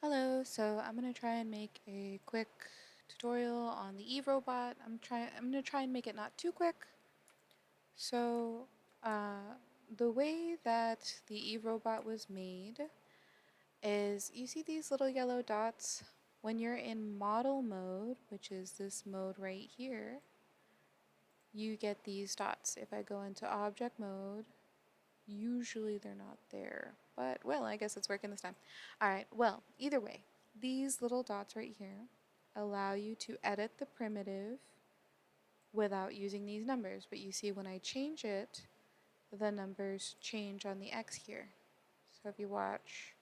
Hello, so I'm gonna try and make a quick tutorial on the Eve robot. I'm gonna try and make it not too quick. So, the way that the Eve robot was made is you see these little yellow dots when you're in model mode, which is this mode right here. You get these dots. If I go into object mode, usually they're not there, but well, I guess it's working this time. All right, well, either way, these little dots right here allow you to edit the primitive without using these numbers, but you see when I change it, the numbers change on the X here. So if you watch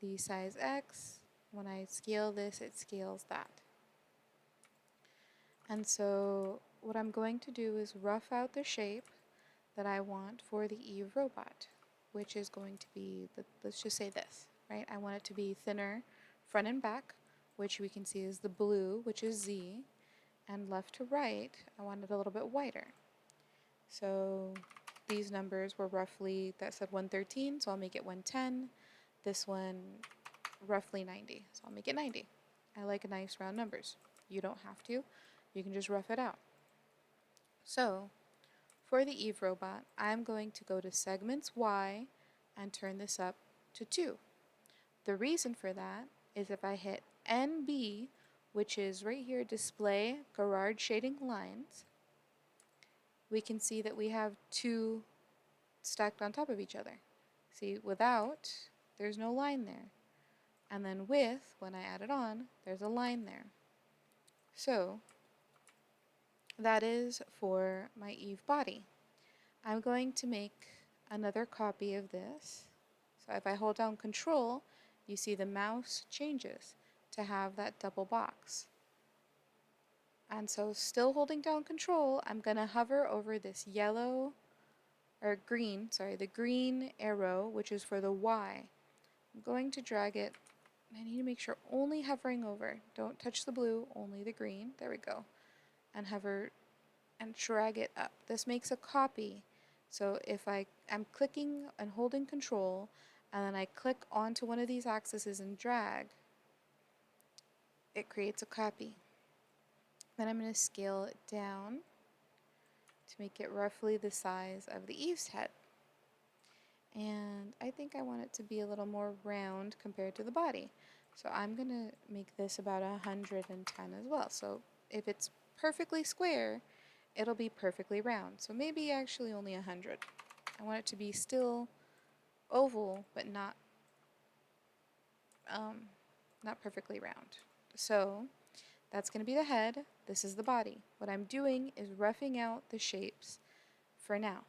the size X, when I scale this, it scales that. And so what I'm going to do is rough out the shape that I want for the Eve robot, which is going to be, let's just say this, right? I want it to be thinner front and back, which we can see is the blue, which is Z, and left to right, I want it a little bit wider. So these numbers were roughly, that said 113, so I'll make it 110. This one, roughly 90, so I'll make it 90. I like nice round numbers. You don't have to. You can just rough it out. So for the Eve robot, I'm going to go to segments Y and turn this up to 2. The reason for that is if I hit NB, which is right here, display Garrard shading lines, we can see that we have 2 stacked on top of each other. See, without, there's no line there. And then with, when I add it on, there's a line there. So that is for my Eve body. I'm going to make another copy of this. So if I hold down Control, you see the mouse changes to have that double box. And so still holding down Control, I'm going to hover over this yellow, or green, sorry, the green arrow, which is for the Y. I'm going to drag it. I need to make sure only hovering over. Don't touch the blue, only the green. There we go. And hover and drag it up. This makes a copy. So if I'm clicking and holding Control, and then I click onto one of these axes and drag, it creates a copy. Then I'm going to scale it down to make it roughly the size of the Eve's head. And I think I want it to be a little more round compared to the body. So I'm going to make this about 110 as well. So if it's perfectly square, it'll be perfectly round. So maybe actually only 100. I want it to be still oval, but not perfectly round. So that's going to be the head. This is the body. What I'm doing is roughing out the shapes for now.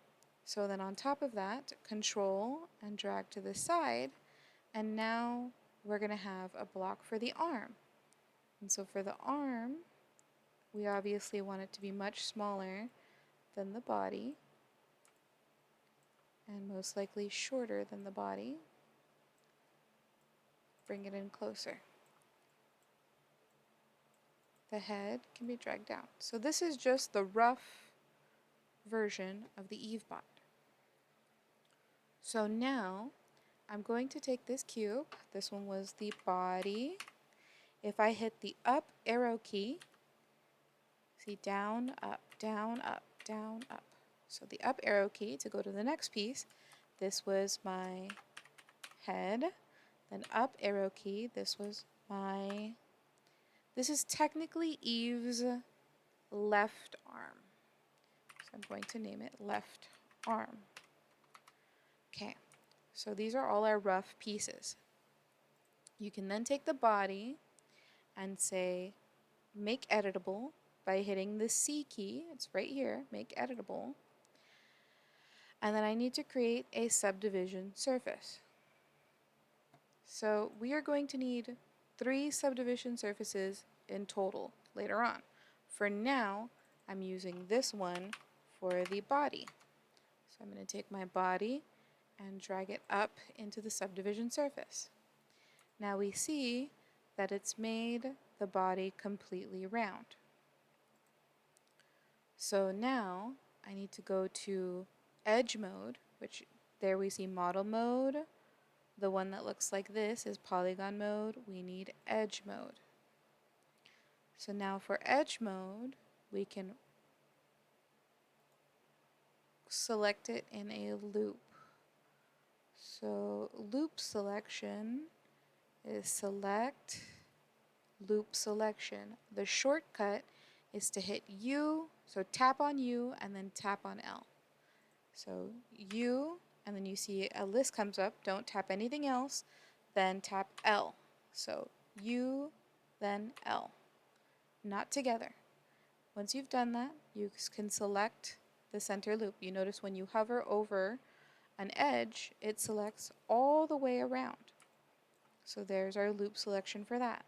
So then on top of that, Control and drag to the side, and now we're going to have a block for the arm. And so for the arm, we obviously want it to be much smaller than the body, and most likely shorter than the body. Bring it in closer. The head can be dragged down. So this is just the rough version of the Eve bot. So now I'm going to take this cube. This one was the body. If I hit the up arrow key, see down, up, down, up, down, up. So the up arrow key to go to the next piece, this was my head. Then up arrow key, this is technically Eve's left arm. So I'm going to name it left arm. Okay, so these are all our rough pieces. You can then take the body and say make editable by hitting the C key. It's right here, make editable. And then I need to create a subdivision surface. So we are going to need 3 subdivision surfaces in total later on. For now, I'm using this one for the body. So I'm going to take my body and drag it up into the subdivision surface. Now we see that it's made the body completely round. So now I need to go to edge mode, which there we see model mode, The one that looks like this is polygon mode. We need edge mode. So now for edge mode, we can select it in a loop. So loop selection is select, loop selection. The shortcut is to hit U, so tap on U and then tap on L. So U, and then you see a list comes up, don't tap anything else, then tap L. So U, then L, not together. Once you've done that, you can select the center loop. You notice when you hover over an edge, it selects all the way around. So there's our loop selection for that.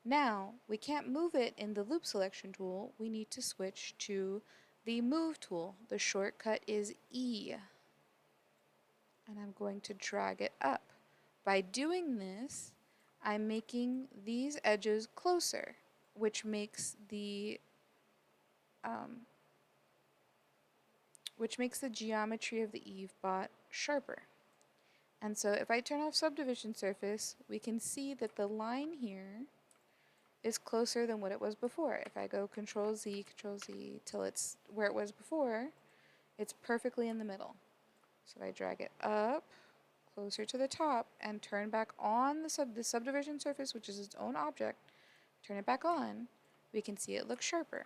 Now, we can't move it in the loop selection tool. We need to switch to the move tool. The shortcut is E. And I'm going to drag it up. By doing this, I'm making these edges closer, which makes the geometry of the EveBot sharper. And so if I turn off subdivision surface, we can see that the line here is closer than what it was before. If I go Control Z till it's where it was before, it's perfectly in the middle. So if I drag it up closer to the top and turn back on the subdivision surface, which is its own object, turn it back on, we can see it looks sharper.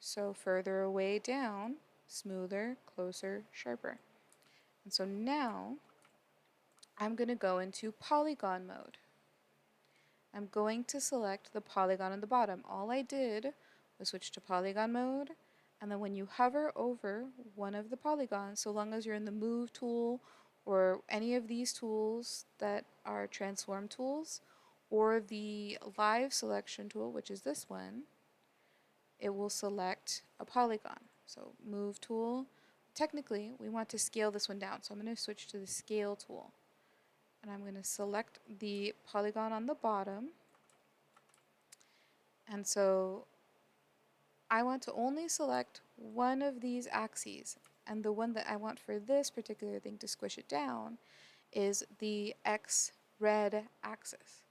So further away down, smoother, closer, sharper. And so now I'm going to go into polygon mode. I'm going to select the polygon on the bottom. All I did was switch to polygon mode, and then when you hover over one of the polygons, so long as you're in the move tool or any of these tools that are transform tools, or the live selection tool, which is this one, it will select a polygon. So move tool. Technically, we want to scale this one down, so I'm going to switch to the scale tool. And I'm going to select the polygon on the bottom. And so I want to only select one of these axes. And the one that I want for this particular thing to squish it down is the X red axis.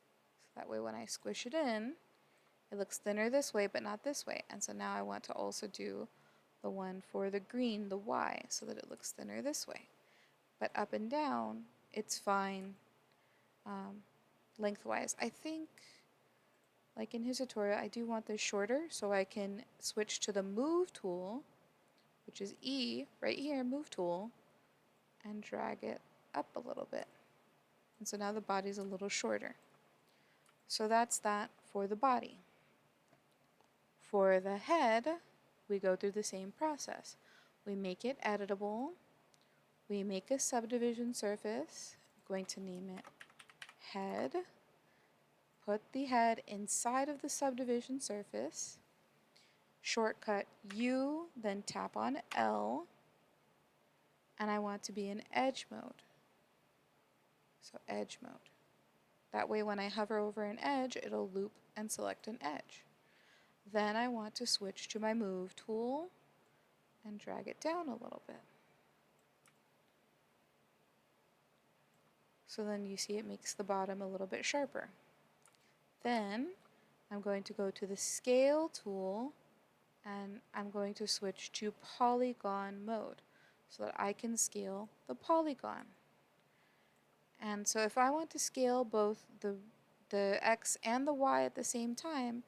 So that way when I squish it in, it looks thinner this way, but not this way. And so now I want to also do the one for the green, the Y, so that it looks thinner this way. But up and down, it's fine lengthwise. I think, like in his tutorial, I do want this shorter, so I can switch to the move tool, which is E, right here, move tool, and drag it up a little bit. And so now the body's a little shorter. So that's that for the body. For the head, we go through the same process. We make it editable. We make a subdivision surface. I'm going to name it head. Put the head inside of the subdivision surface. Shortcut U, then tap on L. And I want to be in edge mode. So edge mode. That way when I hover over an edge, it'll loop and select an edge. Then I want to switch to my move tool and drag it down a little bit. So then you see it makes the bottom a little bit sharper. Then I'm going to go to the scale tool and I'm going to switch to polygon mode so that I can scale the polygon. And so if I want to scale both the X and the Y at the same time,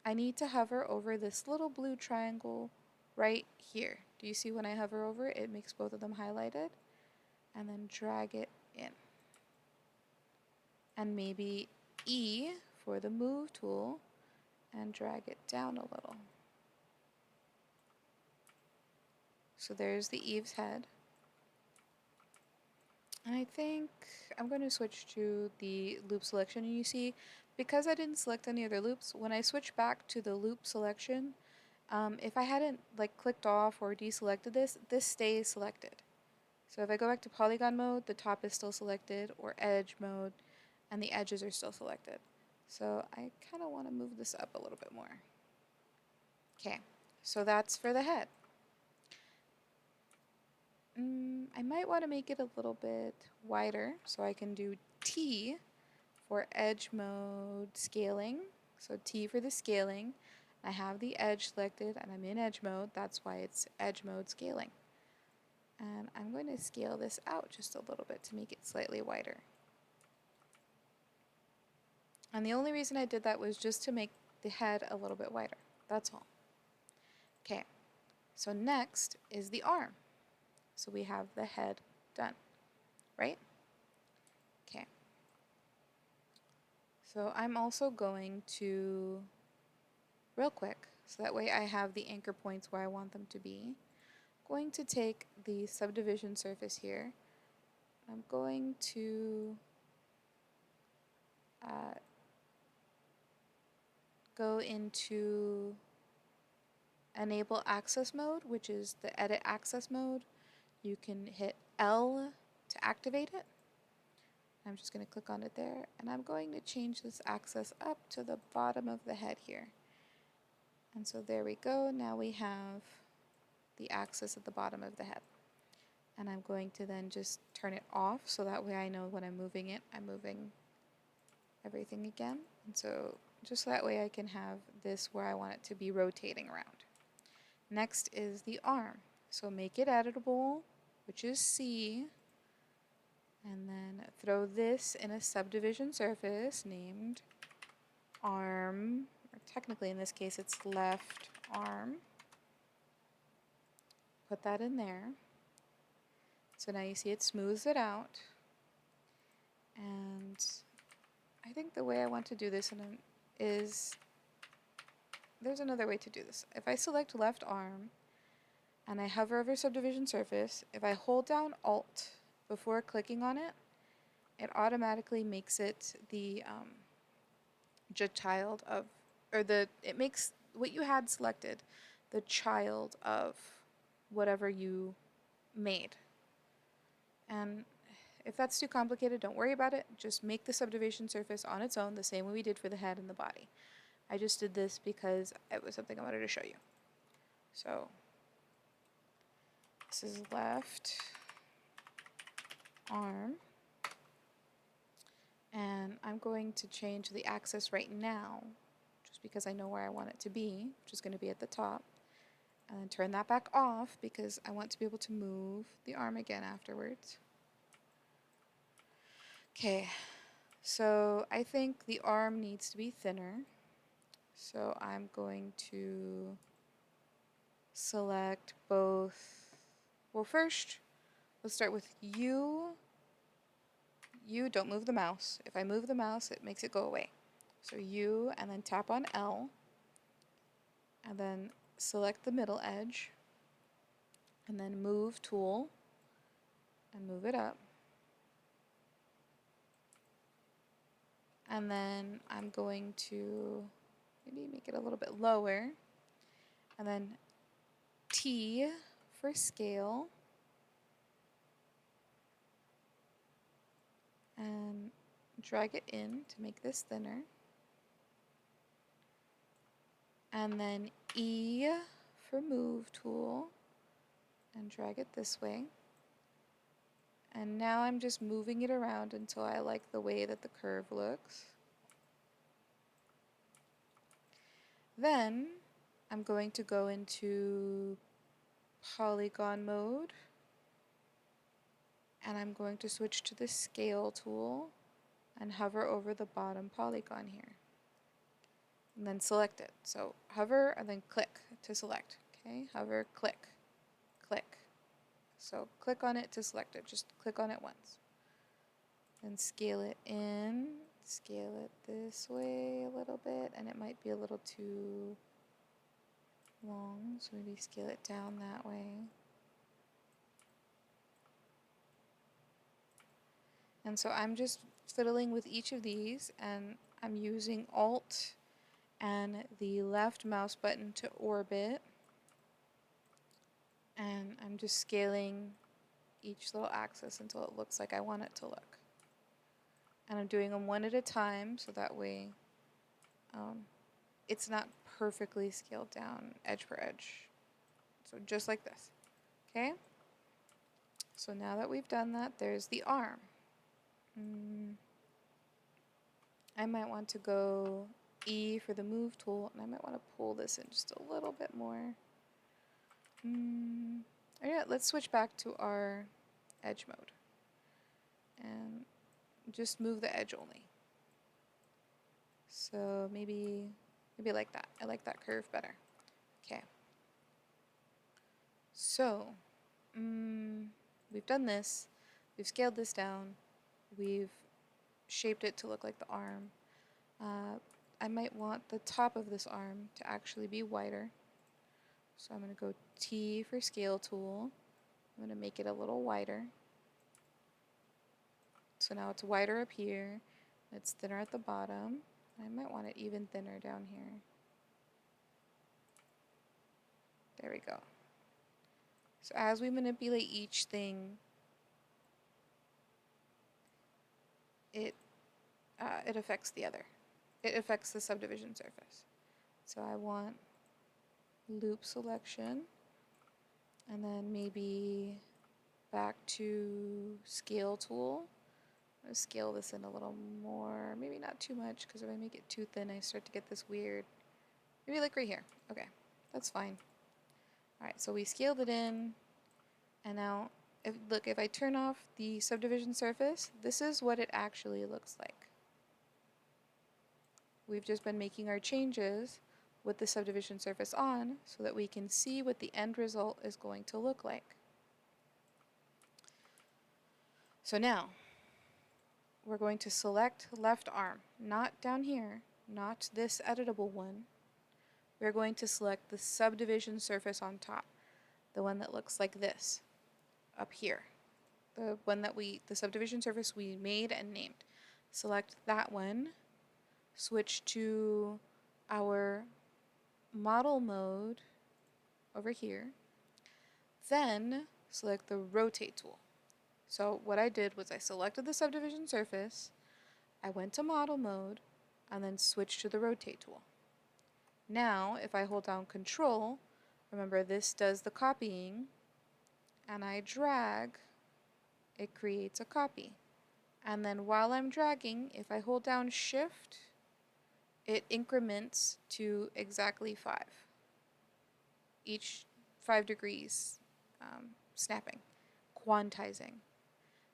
I need to hover over this little blue triangle right here. Do you see when I hover over it, it makes both of them highlighted? And then drag it in. And maybe E for the move tool and drag it down a little. So there's the Eve's head. And I think I'm going to switch to the loop selection. And you see, because I didn't select any other loops, when I switch back to the loop selection, if I hadn't clicked off or deselected this, this stays selected. So if I go back to polygon mode, the top is still selected, or edge mode, and the edges are still selected. So I kind of want to move this up a little bit more. Okay, so that's for the head. I might want to make it a little bit wider, so I can do T for edge mode scaling. So T for the scaling. I have the edge selected and I'm in edge mode. That's why it's edge mode scaling. And I'm going to scale this out just a little bit to make it slightly wider. And the only reason I did that was just to make the head a little bit wider. That's all. Okay, so next is the arm. So we have the head done, right? Okay. So I'm also going to, real quick, so that way I have the anchor points where I want them to be, going to take the subdivision surface here. I'm going to go into enable access mode, which is the edit access mode. You can hit L to activate it. I'm just going to click on it there, and I'm going to change this access up to the bottom of the head here. And so there we go. Now we have the axis at the bottom of the head. And I'm going to then just turn it off so that way I know when I'm moving it, I'm moving everything again. And so just so that way I can have this where I want it to be rotating around. Next is the arm. So make it editable, which is C, and then throw this in a subdivision surface named arm, or technically in this case it's left arm. Put that in there. So now you see it smooths it out. And I think the way I want to do this is, there's another way to do this. If I select left arm and I hover over subdivision surface, if I hold down Alt before clicking on it, it automatically makes it the child of, or it makes what you had selected the child of whatever you made. And if that's too complicated, don't worry about it. Just make the subdivision surface on its own, the same way we did for the head and the body. I just did this because it was something I wanted to show you. So this is left arm. And I'm going to change the axis right now, just because I know where I want it to be, which is going to be at the top. And then turn that back off because I want to be able to move the arm again afterwards. Okay, so I think the arm needs to be thinner. So I'm going to select both. Well, first, let's start with U. U, don't move the mouse. If I move the mouse, it makes it go away. So U, and then tap on L, and then select the middle edge, and then move tool, and move it up. And then I'm going to maybe make it a little bit lower, and then T for scale, and drag it in to make this thinner. And then E for move tool, and drag it this way. And now I'm just moving it around until I like the way that the curve looks. Then I'm going to go into polygon mode, and I'm going to switch to the scale tool and hover over the bottom polygon here. And then select it. So hover and then click to select. Okay, hover, click, click. So click on it to select it. Just click on it once. Then scale it in, scale it this way a little bit, and it might be a little too long, so maybe scale it down that way. And so I'm just fiddling with each of these, and I'm using Alt and the left mouse button to orbit, and I'm just scaling each little axis until it looks like I want it to look. And I'm doing them one at a time, so that way it's not perfectly scaled down edge per edge. So just like this, okay? So now that we've done that, there's the arm. I might want to go E for the move tool, and I might want to pull this in just a little bit more. Yeah, let's switch back to our edge mode and just move the edge only. So maybe like that. I like that curve better. Okay. So we've done this. We've scaled this down. We've shaped it to look like the arm. I might want the top of this arm to actually be wider. So I'm going to go T for scale tool. I'm going to make it a little wider. So now it's wider up here. It's thinner at the bottom. I might want it even thinner down here. There we go. So as we manipulate each thing, it affects the other. It affects the subdivision surface. So I want loop selection, and then maybe back to scale tool. I'm going to scale this in a little more, maybe not too much, because if I make it too thin I start to get this weird, maybe like right here. Okay, that's fine. Alright, so we scaled it in, and now if I turn off the subdivision surface, this is what it actually looks like. We've just been making our changes with the subdivision surface on so that we can see what the end result is going to look like. So now, we're going to select left arm, not down here, not this editable one. We're going to select the subdivision surface on top, the one that looks like this, up here. The subdivision surface we made and named. Select that one, switch to our model mode over here, then select the rotate tool. So what I did was I selected the subdivision surface, I went to model mode, and then switched to the rotate tool. Now, if I hold down Control, remember this does the copying, and I drag, it creates a copy. And then while I'm dragging, if I hold down Shift, it increments to exactly 5. Each 5 degrees snapping, quantizing.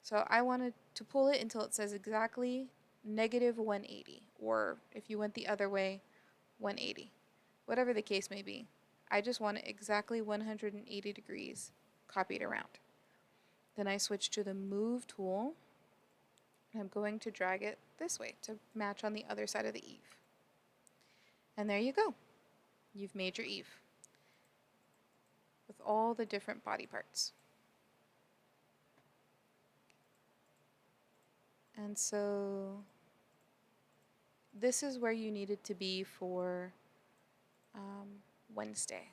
So I wanted to pull it until it says exactly -180, or if you went the other way, 180. Whatever the case may be. I just want it exactly 180 degrees copied around. Then I switch to the Move tool, and I'm going to drag it this way to match on the other side of the eave. And there you go. You've made your eave with all the different body parts. And so this is where you needed to be for Wednesday.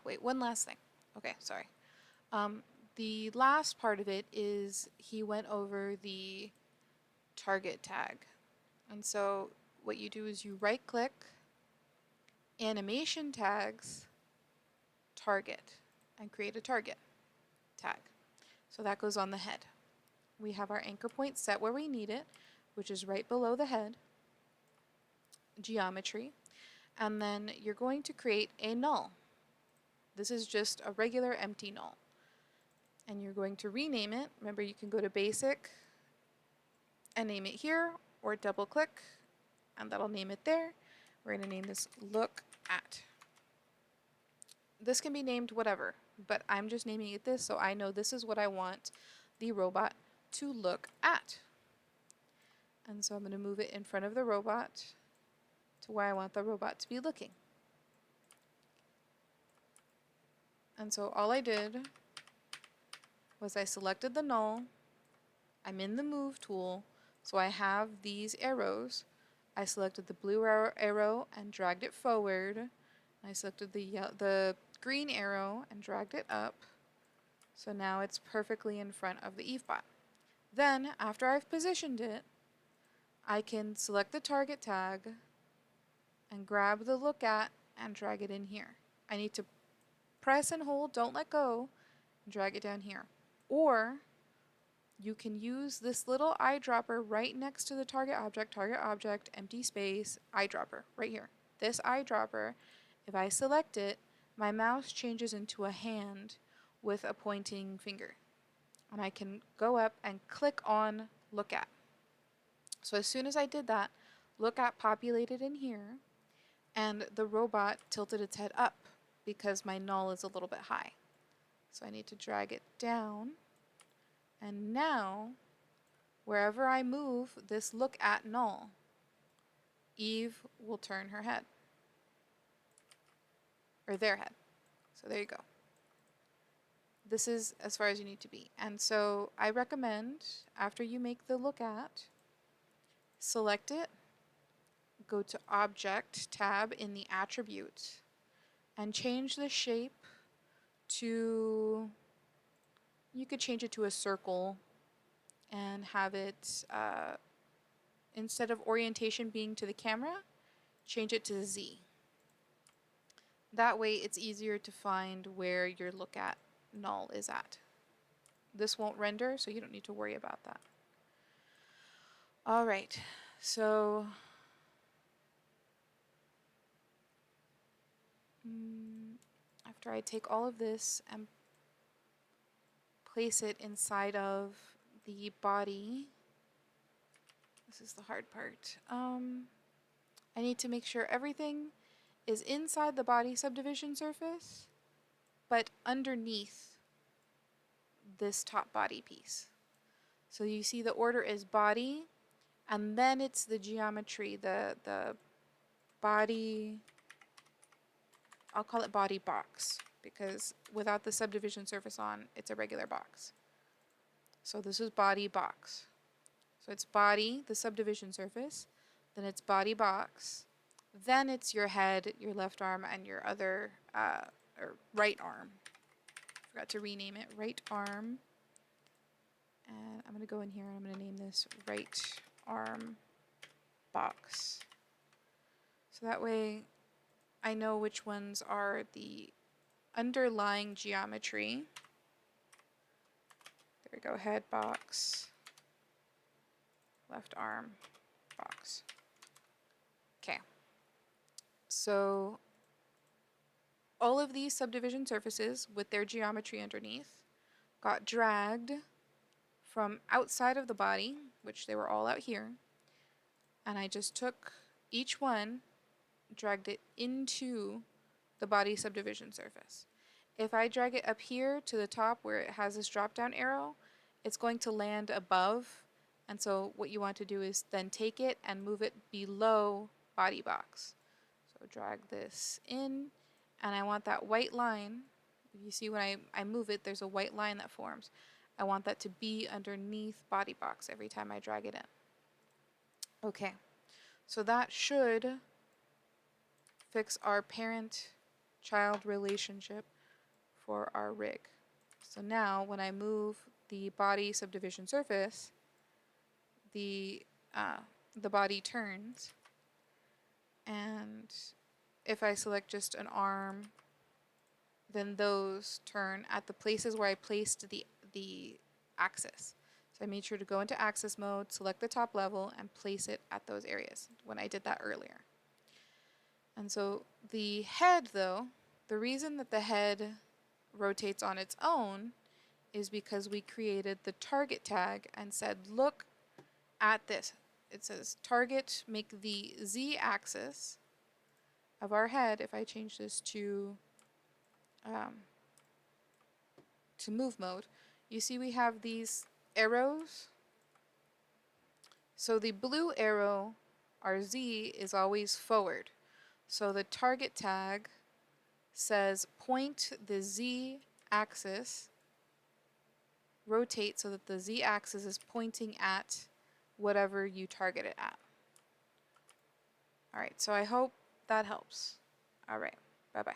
Wait, one last thing. Okay, sorry. The last part of it is he went over the target tag. And so what you do is you right click, animation tags, target, and create a target tag. So that goes on the head. We have our anchor point set where we need it, which is right below the head, geometry, and then you're going to create a null. This is just a regular empty null. And you're going to rename it. Remember, you can go to basic and name it here, or double click and that'll name it there. We're going to name this look at. This can be named whatever, but I'm just naming it this so I know this is what I want the robot to look at. And so I'm going to move it in front of the robot to where I want the robot to be looking. And so all I did was I selected the null, I'm in the move tool, so I have these arrows. I selected the blue arrow and dragged it forward. I selected the green arrow and dragged it up. So now it's perfectly in front of the EveBot. Then, after I've positioned it, I can select the target tag and grab the look at and drag it in here. I need to press and hold, don't let go, and drag it down here. Or you can use this little eyedropper right next to the target object, empty space, eyedropper, right here. This eyedropper, if I select it, my mouse changes into a hand with a pointing finger. And I can go up and click on look at. So as soon as I did that, look at populated in here, and the robot tilted its head up because my null is a little bit high. So I need to drag it down, and now wherever I move this look at null, Eve will turn her head, or their head. So there you go. This is as far as you need to be. And so I recommend, after you make the look at, select it, go to Object tab in the Attributes, and change the shape to, you could change it to a circle and have it, instead of orientation being to the camera, change it to Z. That way it's easier to find where your look at null is at. This won't render, so you don't need to worry about that. All right, so after I take all of this and place it inside of the body, this is the hard part. I need to make sure everything is inside the body subdivision surface, but underneath this top body piece. So you see the order is body, and then it's the geometry, the body, I'll call it body box, because without the subdivision surface on, it's a regular box. So this is body box. So it's body, the subdivision surface, then it's body box, then it's your head, your left arm, and your other, or right arm. Forgot to rename it, right arm. And I'm going to go in here and I'm going to name this right arm box. So that way I know which ones are the underlying geometry. There we go, head box, left arm box. Okay. So all of these subdivision surfaces with their geometry underneath got dragged from outside of the body, which they were all out here, and I just took each one, dragged it into the body subdivision surface. If I drag it up here to the top where it has this drop down arrow, it's going to land above, and so what you want to do is then take it and move it below body box. So drag this in, and I want that white line, if you see when I move it, there's a white line that forms. I want that to be underneath body box every time I drag it in. Okay, so that should fix our parent-child relationship for our rig. So now when I move the body subdivision surface, the body turns, and if I select just an arm, then those turn at the places where I placed the axis. So I made sure to go into axis mode, select the top level, and place it at those areas when I did that earlier. And so the head, though, the reason that the head rotates on its own is because we created the target tag and said, look at this. It says target, make the Z axis of our head, if I change this to move mode, you see we have these arrows. So the blue arrow, our Z, is always forward. So the target tag says point the Z axis, rotate so that the Z axis is pointing at whatever you target it at. All right, so I hope that helps. All right, bye-bye.